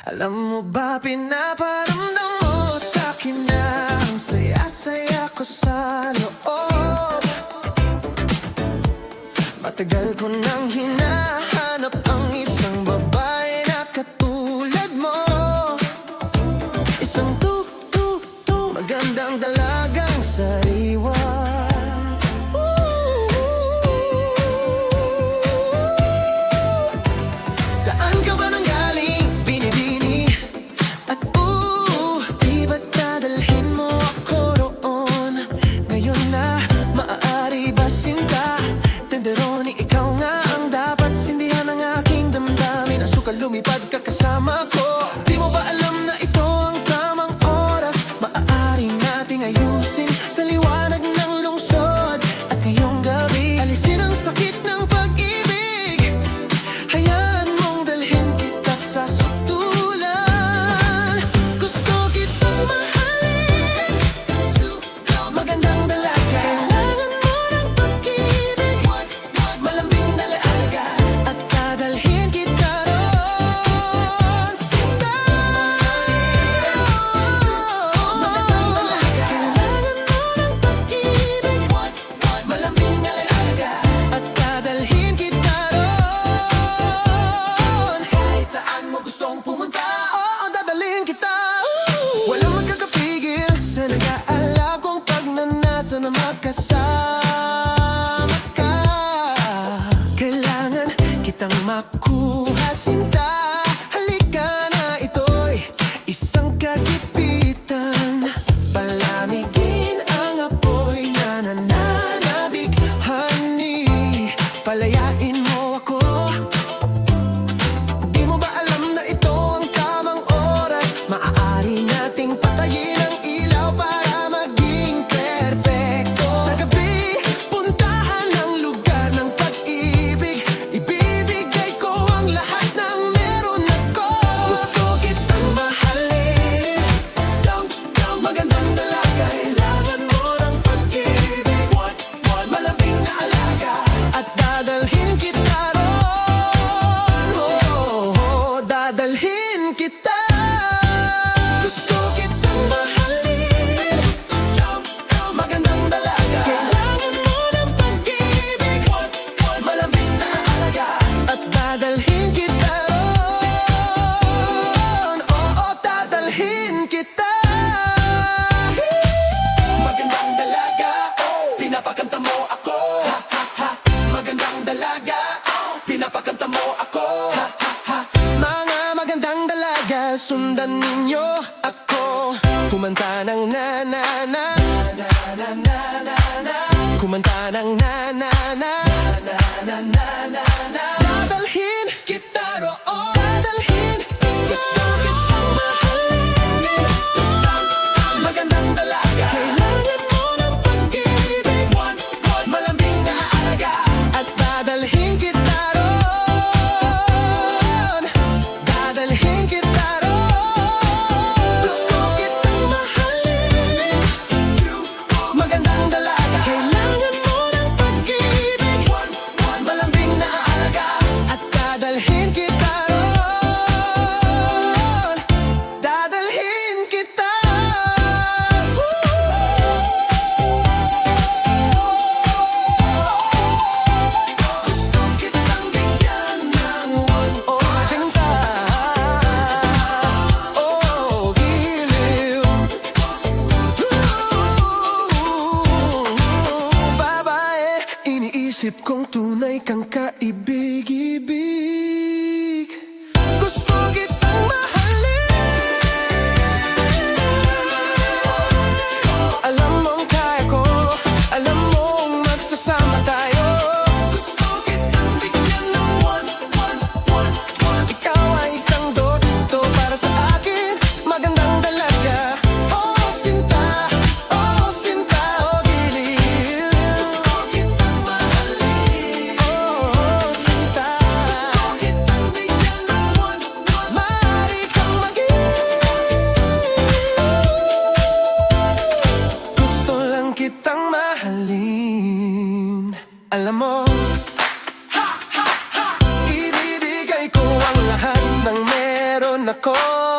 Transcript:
Alam mo ba, pinaparamdam mo sa'kin na ang saya-saya ko sa loob. Matagal ko nang hinahanap ang isang babae na katulad mo. Isang magandang dalagang sariwa. Saan ka ba nanggaling, binibini? At di ba't dadalhin mo ako roon? Ngayon na, maaari ba sinta? Tenderoni, ikaw nga ang dapat sindihan ng aking damdamin. Asukal lumipad ka kasama ko. Di mo ba alam na ito ang tamang oras? Maaari nating ayusin sa liwanag ng lungsod. At ngayong gabi, alisin ang sakit ng pag-ibig. Hayaan mong dalhin kita sa sutulan. Gusto kitang mahalin, magandang dalaga. Kailangan mo ng pag-ibig, malambing na alaga. At dadalhin kita roon, sinta. Magandang dalaga. Kailangan mo ng pag-ibig, malambing na alaga. At dadalhin kita roon, kahit saan mo gustong pumunta. Oo, dadalhin kita. Walang magkakapigil sa nag-aalab kung pagnanasa na magkasama ka. Kailangan kitang makuha, sinta. Halika na, ito'y isang kagipitan. Palamigin ang apoy na nananabik. Honey, palayain mo ako. Di mo ba alam na ito ang tamang oras? Maaari nating patayin ang ilaw para maging perpekto. Sa gabi, puntahan ang lugar ng pag-ibig. Ibibigay ko ang lahat ng meron ako. Gusto kitang mahalin, magandang dalaga. Kailangan mo ng pag-ibig, malambing na alaga. At dadalhin kita roon, dadalhin kita. Gusto kitang mahalin, magandang dalaga. Kailangan mo ng pag-ibig, malambing na alaga. At dadalhin kita roon, dadalhin kita. Magandang dalaga, pinapakanta mo ako. Magandang dalaga, pinapakanta mo ako. Mga magandang dalaga, sundan ninyo ako. Kumanta ng na-na-na, kumanta ng na-na-na. Dadalhin kita roon, dadalhin. Gusto kitang mahalin, magandang dalaga. Kailangan mo ng pag-ibig, malambing na alaga. At dadalhin kita roon, dadalhin kita roon. Gusto kitang mahalin, magandang dalaga. Kailangan mo ng pag-ibig, malambing na alaga. ako